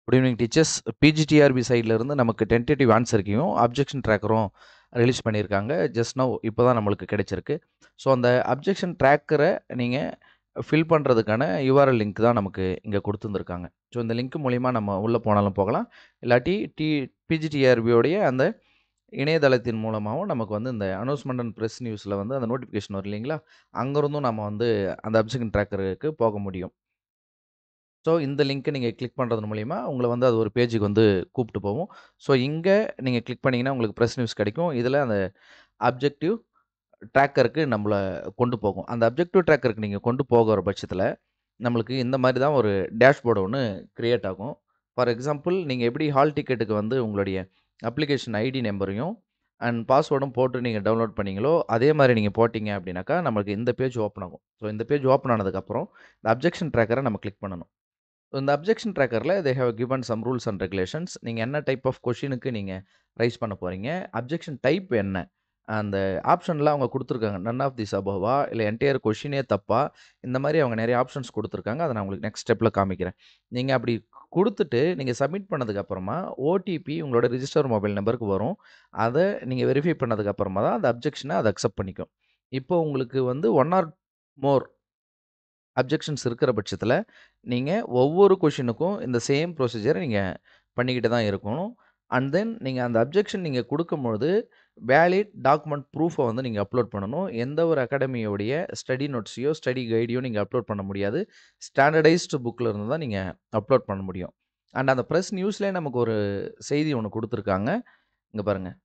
Good evening teachers. PGTRB சைடில் இருந்து நமக்கு டென்டேட்டிவ் ஆன்சருக்கையும் அப்ஜெக்ஷன் ட்ராக்கரும் ரிலீஸ் பண்ணியிருக்காங்க. ஜஸ்ட் நவ் இப்போ தான் நம்மளுக்கு கிடைச்சிருக்கு. ஸோ அந்த அப்ஜெக்ஷன் ட்ராக்கரை நீங்கள் ஃபில் பண்ணுறதுக்கான யூஆர்எல் லிங்க் தான் நமக்கு இங்கே கொடுத்துருந்துருக்காங்க. ஸோ இந்த லிங்க் மூலிமா நம்ம உள்ளே போனாலும் போகலாம், இல்லாட்டி பிஜிடிஆர்பியோடைய அந்த இணையதளத்தின் மூலமாகவும் நமக்கு வந்து இந்த அனௌன்ஸ்மெண்ட் அண்ட் ப்ரெஸ் நியூஸில் வந்து அந்த நோட்டிஃபிகேஷன் வரும் இல்லைங்களா, அங்கேருந்தும் நம்ம வந்து அந்த அப்ஜெக்ஷன் ட்ராக்கருக்கு போக முடியும். ஸோ இந்த லிங்க்கை நீங்கள் கிளிக் பண்ணுறது மூலிமா உங்களை வந்து அது ஒரு பேஜுக்கு வந்து கூப்பிட்டு போகும். ஸோ இங்கே நீங்கள் கிளிக் பண்ணிங்கன்னா உங்களுக்கு ப்ரெஸ் நியூஸ் கிடைக்கும். இதில் அந்த அப்ஜெக்டிவ் ட்ராக்கருக்கு நம்மளை கொண்டு போகும். அந்த அப்ஜெக்டிவ் ட்ராக்கருக்கு நீங்கள் கொண்டு போகிற பட்சத்தில் நம்மளுக்கு இந்த மாதிரி தான் ஒரு டேஷ்போர்டு ஒன்று க்ரியேட் ஆகும். ஃபார் எக்ஸாம்பிள் நீங்கள் எப்படி ஹால் டிக்கெட்டுக்கு வந்து உங்களுடைய அப்ளிகேஷன் ஐடி நம்பரையும் அண்ட் பாஸ்வேர்டும் போட்டு நீங்கள் டவுன்லோட் பண்ணீங்களோ, அதே மாதிரி நீங்கள் போட்டிங்க அப்படின்னாக்கா நம்மளுக்கு இந்த பேஜ் ஓப்பன் ஆகும். ஸோ இந்த பேஜ் ஓப்பன் ஆனதுக்கப்புறம் இந்த அப்ஜெக்ஷன் ட்ராக்கரை நம்ம கிளிக் பண்ணணும். இந்த அப்ஜெக்ஷன் ட்ராக்கரில் they have given some rules and regulations. நீங்கள் என்ன டைப் ஆஃப் கொஷினுக்கு நீங்கள் ரைஸ் பண்ண போகிறீங்க, அப்ஜெக்ஷன் டைப் என்ன, அந்த ஆப்ஷனில் அவங்க கொடுத்துருக்காங்க. நன் ஆஃப் திஸ் அபோவா, இல்லை என்டையர் கொஷினே தப்பா, இந்த மாதிரி அவங்க நிறைய ஆப்ஷன்ஸ் கொடுத்துருக்காங்க. அதை நான் உங்களுக்கு நெக்ஸ்ட் ஸ்டெப்பில் காமிக்கிறேன். நீங்கள் அப்படி கொடுத்துட்டு நீங்கள் சப்மிட் பண்ணதுக்கப்புறமா ஓடிபி உங்களோட ரிஜிஸ்டர் மொபைல் நம்பருக்கு வரும். அதை நீங்கள் வெரிஃபை பண்ணதுக்கப்புறமா தான் அந்த அப்ஜெக்ஷனை அதை அக்செப்ட் பண்ணிக்கும். இப்போ உங்களுக்கு வந்து 1 ஆர் மோர் அப்ஜெக்ஷன்ஸ் இருக்கிற பட்சத்தில் நீங்கள் ஒவ்வொரு கொஷினுக்கும் இந்த சேம் ப்ரொசீஜரை நீங்கள் பண்ணிக்கிட்டு தான் இருக்கணும். அண்ட் தென் நீங்கள் அந்த அப்ஜெக்ஷன் நீங்கள் கொடுக்கும்பொழுது வேலிட் டாக்குமெண்ட் ப்ரூஃபை வந்து நீங்கள் அப்லோட் பண்ணணும். எந்த ஒரு அகாடமியோடைய ஸ்டடி நோட்ஸையோ ஸ்டடி கைடையோ நீங்கள் அப்லோட் பண்ண முடியாது. ஸ்டாண்டர்டைஸ்டு புக்கில் இருந்து தான் நீங்கள் அப்லோட் பண்ண முடியும். அண்ட் அந்த ப்ரெஸ் நியூஸ்லேயே நமக்கு ஒரு செய்தி ஒன்று கொடுத்துருக்காங்க. இங்கே பாருங்கள்,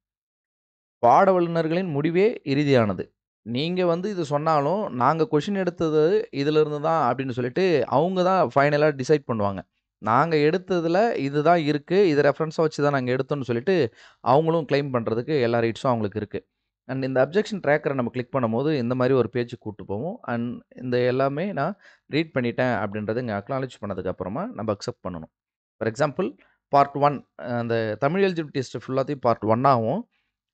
பாட வல்லுநர்களின் முடிவே இறுதியானது. நீங்க வந்து இது சொன்னாலும், நாங்க கொஸ்டின் எடுத்தது இதிலிருந்து தான் அப்படின்னு சொல்லிட்டு, அவங்க தான் ஃபைனலா டிசைட் பண்ணுவாங்க. நாங்க எடுத்ததுல இதுதான் இருக்கு. இத ரெஃபரன்ஸா வச்சு தான் நாங்க எடுத்தோம்னு சொல்லிட்டு, அவங்களும் கிளைம் பண்றதுக்கு எல்லா ரைட்ஸும் அவங்களுக்கு இருக்கு. அண்ட் இந்த அப்ஜெக்ஷன் ட்ராக்கர நம்ம கிளிக் பண்ணும்போது, இந்த மாரி ஒரு பேஜுக்கு கூட்டு போகும். அண்ட் இந்த எல்லாமே நான் ரீட் பண்ணிட்டேன் அப்படின்றத இங்க அக்னாலட்ஜ் பண்ணதுக்கு அப்புறமா நம்ம அக்செப்ட் பண்ணணும். ஃபார் எக்ஸாம்பிள் பார்ட் 1 அந்த தமிழ் எலிஜிபிலிட்டி டெஸ்ட் ஃபுல்லாத்தையும் பார்ட் 1ஆவும்,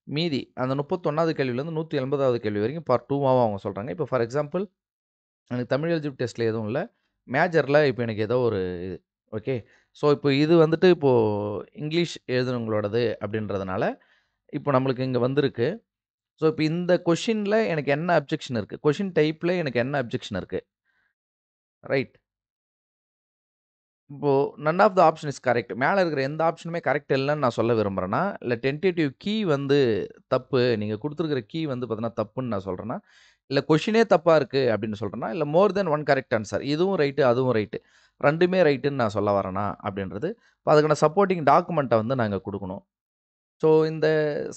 மீதி அந்த 31வது கேள்வியிலேருந்து 180வது கேள்வி வரைக்கும் பார்ட் 2வாவும் அவங்க சொல்கிறாங்க. இப்போ ஃபார் எக்ஸாம்பிள் எனக்கு தமிழ் எலிஜிபிலிட்டி டெஸ்ட்டில் எதுவும் இல்லை, மேஜரில் இப்போ எனக்கு ஏதோ ஒரு இது ஓகே. ஸோ இப்போ இது வந்துட்டு இப்போது இங்கிலீஷ் எழுதுனவங்களோடது அப்படின்றதுனால இப்போ நம்மளுக்கு இங்கே வந்திருக்கு. ஸோ இப்போ இந்த கொஷினில் எனக்கு என்ன அப்ஜெக்ஷன் இருக்குது, கொஷின் டைப்பில் எனக்கு என்ன அப்ஜெக்ஷன் இருக்குது, ரைட். இப்போது none of the option is correct. மேலே இருக்கிற எந்த ஆப்ஷனுமே கரெக்ட் இல்லைன்னு நான் சொல்ல விரும்புகிறேன்னா, இல்லை டென்டேட்டிவ் கீ வந்து தப்பு, நீங்கள் கொடுத்துருக்கிற கீ வந்து பார்த்தீங்கன்னா தப்புன்னு நான் சொல்கிறேன்னா, இல்லை கொஷினே தப்பாக இருக்குது அப்படின்னு சொல்கிறேன்னா, இல்லை மோர் தென் ஒன் கரெக்ட் ஆன்சர், இதுவும் ரைட்டு அதுவும் ரைட்டு, ரெண்டுமே ரைட்டுன்னு நான் சொல்ல வரேனா அப்படின்றது. இப்போ அதுக்கான சப்போர்ட்டிங் டாக்குமெண்ட்டை வந்து நாங்கள் கொடுக்கணும். ஸோ இந்த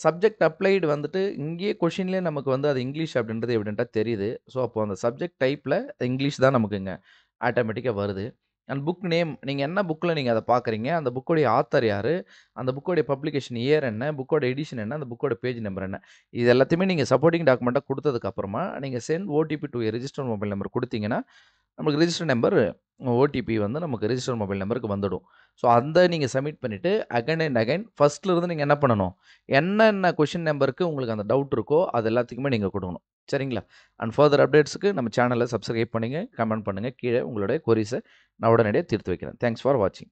சப்ஜெக்ட் அப்ளைடு வந்துட்டு இங்கேயே கொஷின்லேயே நமக்கு வந்து அது இங்கிலீஷ் அப்படின்றது எவிடென்ட்டாக தெரியுது. ஸோ அப்போ அந்த சப்ஜெக்ட் டைப்பில் இங்கிலீஷ் தான் நமக்கு இங்கே ஆட்டோமேட்டிக்காக வருது. அண்ட் புக் நேம், நீங்கள் என்ன புக்கில் நீங்கள் அதை பார்க்குறீங்க, அந்த புக்கோடைய ஆத்தர் யார், அந்த புக்கோடைய பப்ளிகேஷன் இயர் என்ன, புக்கோட எடிஷன் என்ன, அந்த புக்கோட பேஜ் நம்பர் என்ன, இது எல்லாத்தையுமே நீங்கள் சப்போர்ட்டிங் டாக்குமெண்ட்டாக கொடுத்ததுக்கப்புறமா நீங்கள் send OTP to register mobile number கொடுத்தீங்கன்னா, நமக்கு ரிஜிஸ்டர் நம்பர் ஓடிபி வந்து நமக்கு ரிஜிஸ்டர் மொபைல் நம்பருக்கு வந்துடும். ஸோ அந்த நீங்கள் சப்மிட் பண்ணிவிட்டு அகைன் அண்ட் அகைன் ஃபஸ்ட்லேருந்து நீங்கள் என்ன பண்ணணும், என்னென்ன கொஷின் நம்பருக்கு உங்களுக்கு அந்த டவுட் இருக்கோ அது எல்லாத்துக்குமே நீங்கள் கொடுக்கணும். சரிங்களா? அண்ட் ஃபர்தர் அப்டேட்ஸுக்கு நம்ம சேனலை சப்ஸ்கிரைப் பண்ணுங்கள், கமெண்ட் பண்ணுங்கள், கீழே உங்களுடைய கொரிஸை நான் உடனடியாக தீர்த்து வைக்கிறேன். தேங்க்ஸ் ஃபார் வாட்சிங்.